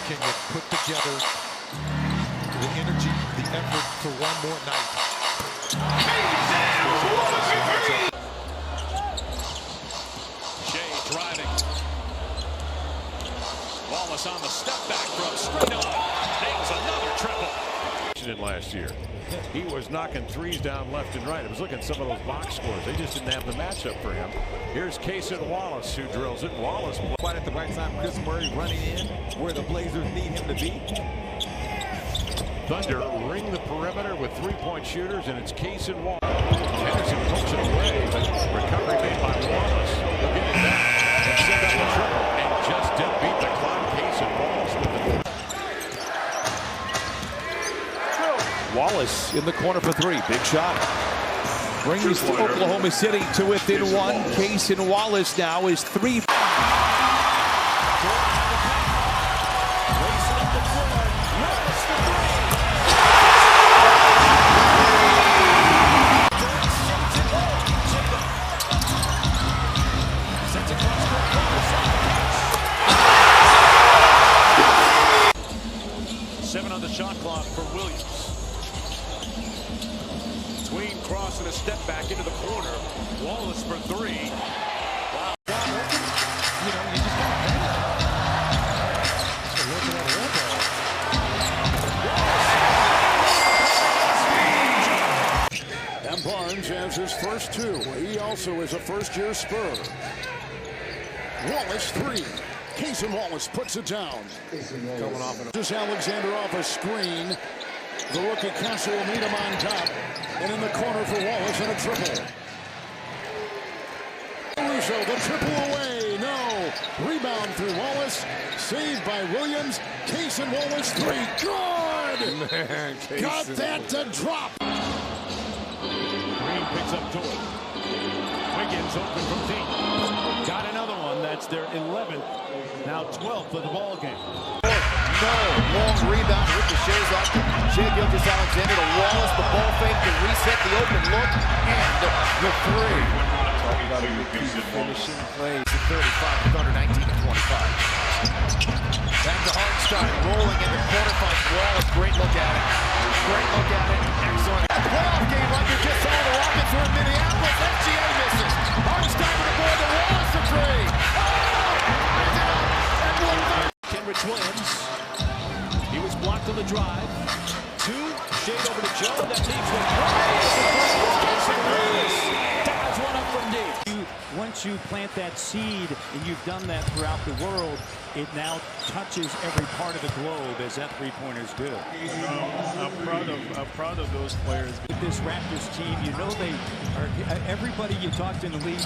can you put together the energy, the effort for one more night? Shea driving. Wallace on the step back from straight on. Nails another triple. Last year, he was knocking threes down left and right. I was looking at some of those box scores. They just didn't have the matchup for him. Here's Cason Wallace who drills it. Wallace quite at the right time. Chris Murray running in where the Blazers need him to be. Thunder ring the perimeter with three-point shooters, and it's Cason Wallace. Henderson pokes it away, but recovery made by Wallace. He'll get it back and set up the triple, and just didn't beat the clock. Cason Wallace with the Wallace in the corner for three. Big shot. Brings Oklahoma City to within one. Cason Wallace now is three. Seven on the shot clock for Williams. Tween cross and a step back into the corner. Wallace for three. Wow. You know, you just got to pay it. So looking at And Barnes has his first two. He also is a first-year Spur. Wallace three. Cason Wallace puts it down. Coming off Just Alexander off a screen. The rookie Cason will meet him on top. And in the corner for Wallace and a triple. Russo, the triple away. No. Rebound through Wallace. Saved by Williams. Cason Wallace three. Good. Man, Got that to drop. Green picks up to it. Wiggins open from deep. Got another one. That's their 11th. Now 12th of the ball game. No, long rebound with the Shea's up. Shea Gilgeous-Alexander to Wallace. The ball fake can reset the open look. And the three. Talking about a good finishing play. 35 Thunder 19-25. Back to Hartenstein. Rolling in the corner. Finds Wallace. Great look at it. Great look at it. Excellent. A playoff game like you just saw. The Rockets were in Minneapolis. FGA misses. Hartenstein with the board to Wallace for three. Kenrich Williams. He was blocked on the drive. Two. Shade over to Joe. That leaves with dives one up from deep. Once you plant that seed, and you've done that throughout the world, it now touches every part of the globe, as that three-pointers do. I'm proud of those players. With this Raptors team, you know they are. Everybody you talk to in the league,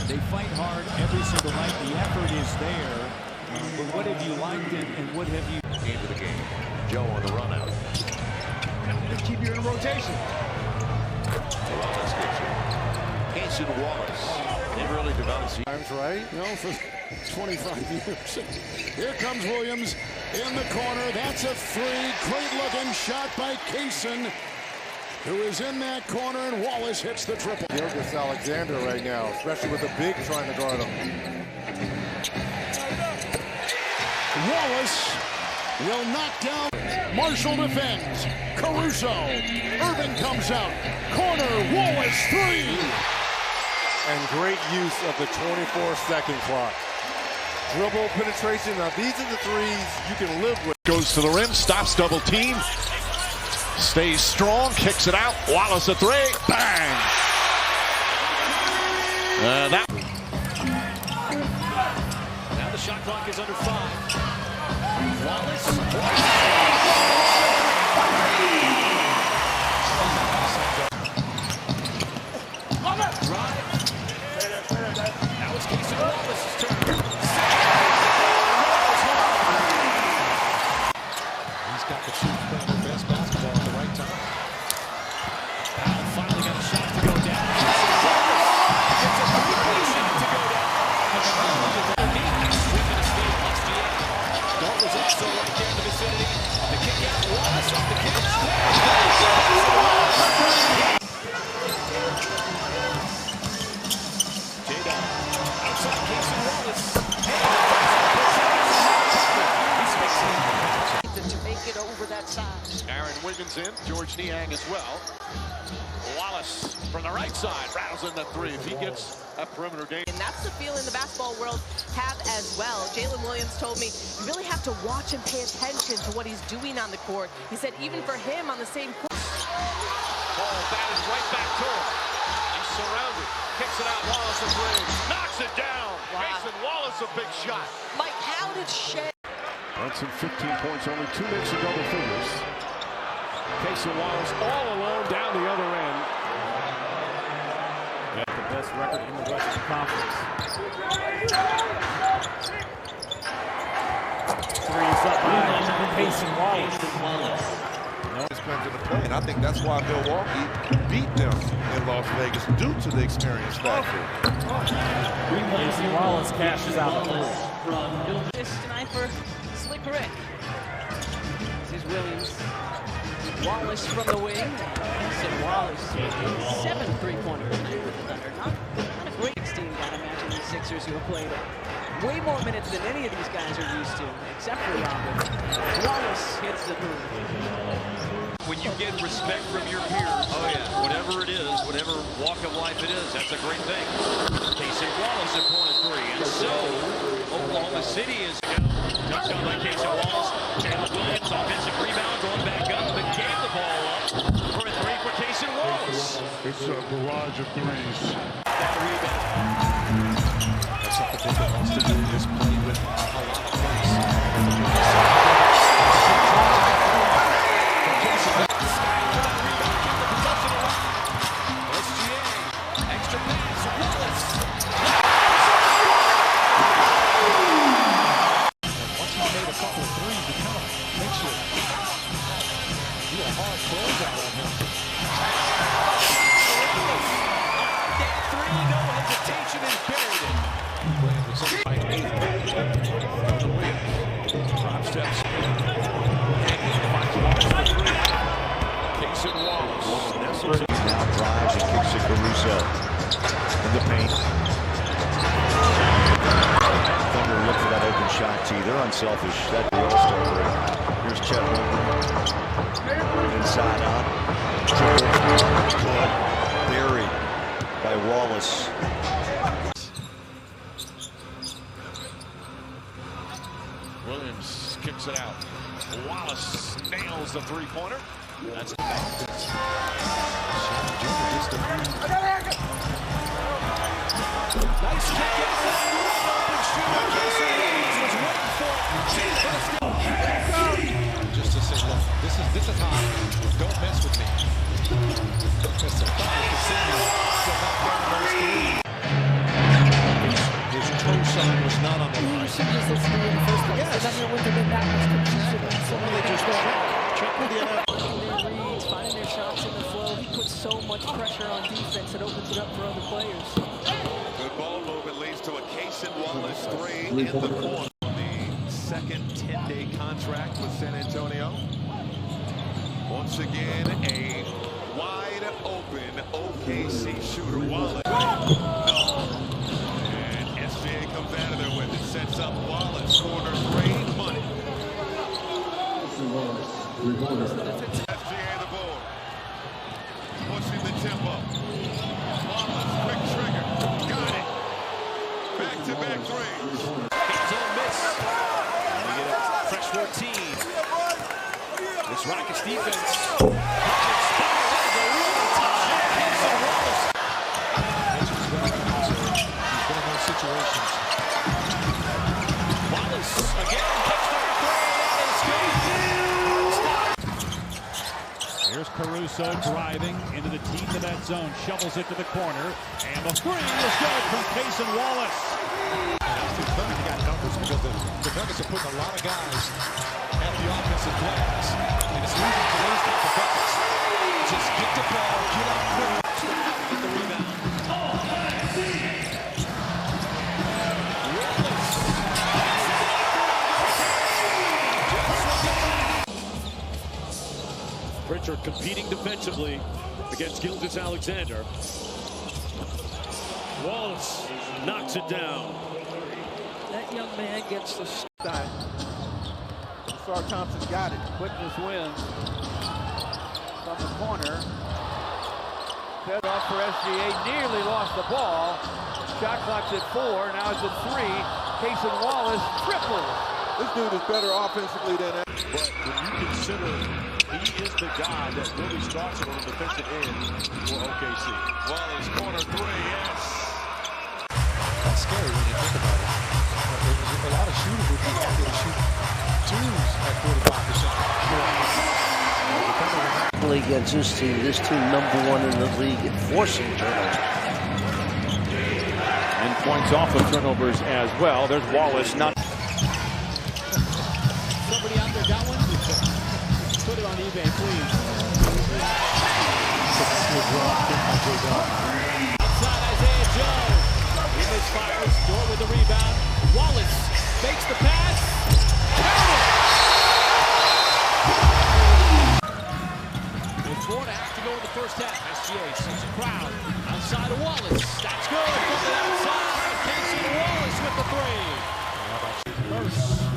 they fight hard every single night. The effort is there. But what have you liked and what have you... into the game. Joe on the run out. Just keep you in rotation. Wallace gets it. Cason Wallace. They really develops. Times right, you know, for 25 years. Here comes Williams in the corner. That's a three. Great looking shot by Cason, who is in that corner, and Wallace hits the triple. Gilgeous-Alexander right now, especially with the big trying to guard him. Wallace will knock down. Marshall defends. Caruso. Irving comes out. Corner. Wallace three. And great use of the 24-second clock. Dribble penetration. Now these are the threes you can live with. Goes to the rim, stops double team. Stays strong, kicks it out. Wallace a three. Bang! Now the shot clock is under 5. Wallace. Drive. Now it's Cason Wallace's turn. He's got the shoot playing the best basketball at the right time. Powell finally got a shot to go down. It's a three-point shot to go down. Dart was also right there in the vicinity. The kick out. Wallace off the kick. J-Dot outside Cason Wallace. He's fixing it. Aaron Wiggins in, George Niang as well. Wallace from the right side rattles in the three. If he gets a perimeter game. And that's the feeling the basketball world have as well. Jalen Williams told me you really have to watch and pay attention to what he's doing on the court. He said even for him on the same court. Ball batted right back to him. He's surrounded. Kicks it out. Wallace and Briggs. Knocks it down. Wow. Cason Wallace a big shot. Mike, how did Shea... Brunson 15 points, only 2 minutes of double figures. Cason Wallace all alone down the other end. Got the best record in the Western Conference. Threes up by Cason Wallace. This comes into play, and I think that's why Milwaukee beat them in Las Vegas due to the experience factor. Cason Wallace cashes out the three. This tonight for Slick Rick. This is Williams. Wallace from the wing. Said Wallace, 7 3-pointers tonight with the Thunder. Not a great 16 guy. I imagine the Sixers who have played way more minutes than any of these guys are used to, except for Robin. Wallace hits the three. When you get respect from your peers, whatever it is, whatever walk of life it is, that's a great thing. Cason Wallace at corner three, and so Oklahoma City is touched on by Cason Wallace. Jalen Williams, offensive rebound, going back up, but gave the ball up for a three for Cason Wallace. It's a barrage of threes. That rebound. That's something that wants to do is play with a lot of pace. Now drives and kicks it Caruso in the paint. Thunder look for that open shot tee. They're unselfish. That'd be all-star break. Here's Chet Holmgren. Inside out. Good. Buried by Wallace. Williams kicks it out. Wallace nails the three-pointer. That's the offense. Nice kick out. Open shooter. Cason Wallace was waiting for it. Just to say, look, this is hot. Don't mess with me. Because the Thunder continue to knock down those threes. His cosign was not on the line. You should just listen to me in the first place. It doesn't win to make that much confusion. So they just go reads, finding their shots in the flow. He puts so much pressure on defense, it opens it up for other players. Good ball movement leads to a Cason Wallace three in the corner. The second 10-day contract with San Antonio. Once again, a wide open OKC shooter. Wallace. No. And SGA comes out of there with it. Sets up Wallace. Corner three. Money. SGA the board. Pushing the tempo. Wallace, quick trigger. Got it. Back-to-back threes. Hands on miss. And we get a fresh 14. This Rockets defense. Wallace again. Here's Caruso driving into the team to that zone, shovels it to the corner, and the three is good from Cason Wallace. The Thunder got numbers because the Nuggets are putting a lot of guys at the offensive glass, and it's leading to those type of buckets. Just get the ball, get out quick, get the rebound. Pritchard competing defensively against Gilgeous-Alexander. Wallace knocks it down. That young man gets the style. All-Star Thompson got it. Quickness wins from the corner. Fed off for SGA, nearly lost the ball. Shot clock's at 4, now it's at 3. Cason Wallace triple. This dude is better offensively than that. But when you consider he is the guy that really starts it on the defensive end for OKC. Wallace, corner 3, yes. That's scary when you think about it. A lot of shooters would be happy to shoot twos at 45%. Against this team #1 in the league in forcing turnovers. And points off of turnovers as well. There's Wallace. Not. Somebody out there got one? Put it on eBay, please. Outside Isaiah Joe. He misfires. Door with the rebound. Wallace makes the pass. With 4.5 to go in the first half. SGA sees a crowd outside of Wallace. That's good from the outside. Cason Wallace with the 3. First.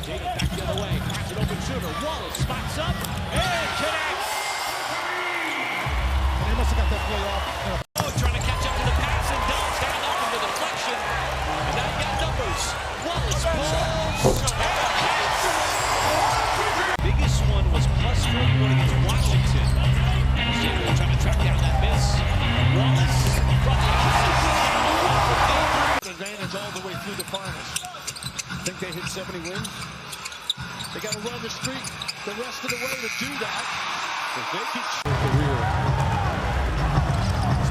Taking back the other way. Finds an open shooter. Wallace spots up and connects. And they must have got that play off. Oh, trying to catch up to the pass and does. Stand up into the deflection. And now you got numbers. Wallace pulls. Biggest one was +41 against Washington. Jacob trying to track down that miss. Wallace. Advantage all the way through the finals. Think they hit 70 wins? They got to run the streak the rest of the way to do that. If they keep career,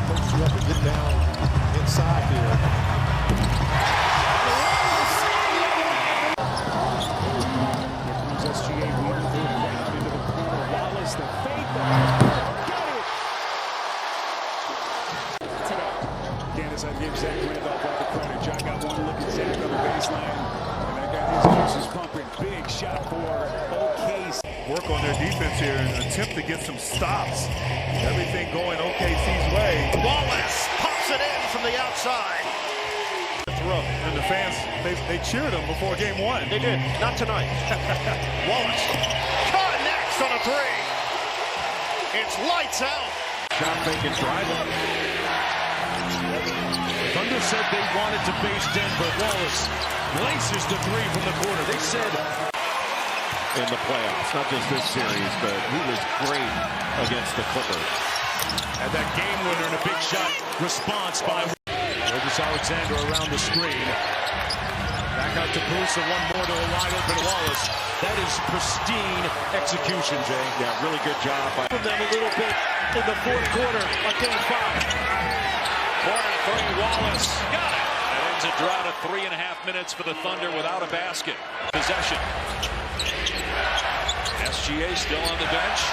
post you up and get down inside here. SGA weaving through right into the corner. Wallace, the fake. Got it. Candace, I give Zach Randolph all the credit. John got one look at Zach on the baseline, and that got his juices pumping. Big shot for OKC. Work on their defense here and attempt to get some stops. Everything going OKC's way. Wallace pops it in from the outside. And the fans, they cheered him before game 1. They did. Not tonight. Wallace connects on a 3. It's lights out. John Bacon drive up. Thunder said they wanted to face Denver. Wallace laces the 3 from the corner. They said in the playoffs, not just this series, but he was great against the Clippers. And that game winner and a big shot response by Alexander around the screen. Back out to Bruce, and one more to a wide open Wallace. That is pristine execution, Jay. Yeah, really good job by them a little bit in the fourth quarter of game 5. Corner 3, Wallace. Got it. That ends a drought of 3.5 minutes for the Thunder without a basket. Possession. SGA still on the bench.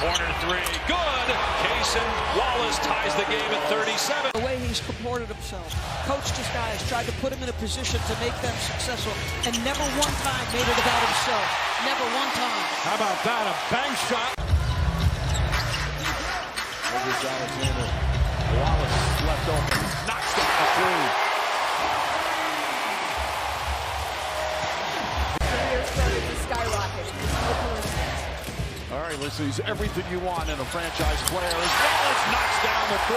Corner 3, good. Cason Wallace ties the game at 37. The way he's comported himself, coached his guys, tried to put him in a position to make them successful, and never one time made it about himself. Never one time. How about that? A bank shot. There's Alexander. Wallace left open. Knocks down the 3. Started to skyrocket. No coincidence. All right, let's see. Everything you want in a franchise player as Wallace knocks down the 3.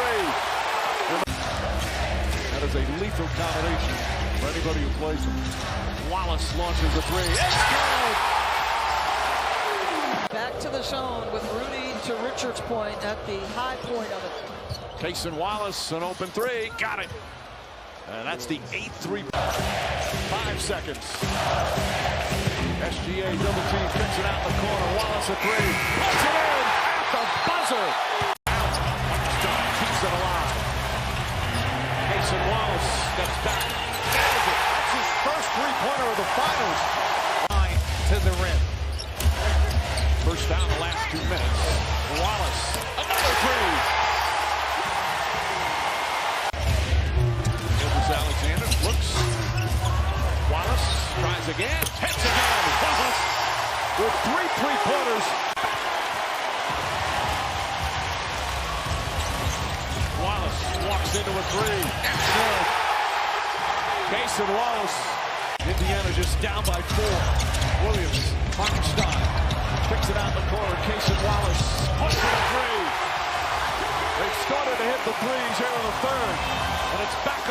That is a lethal combination for anybody who plays him. Wallace launches the 3. It's good! Back to the zone with Rudy to Richard's point at the high point of it. Cason Wallace, an open 3. Got it. And that's the 8-3. 5 seconds. SGA double team, kicks it out in the corner. Wallace a 3. Puts it in at the buzzer. Touchdown keeps it alive. Cason Wallace steps back. Nails it. That's his first 3-pointer of the finals. Line to the rim. First down the last 2 minutes. Wallace, another 3. Alexander looks. Wallace tries again. Hits again. Wallace with 3 3-pointers. Wallace walks into a 3. That's good. Cason Wallace. Indiana just down by 4. Williams Hartenstein kicks it out in the corner. Cason Wallace puts it a three. They've started to hit the threes here in the third, and it's back up.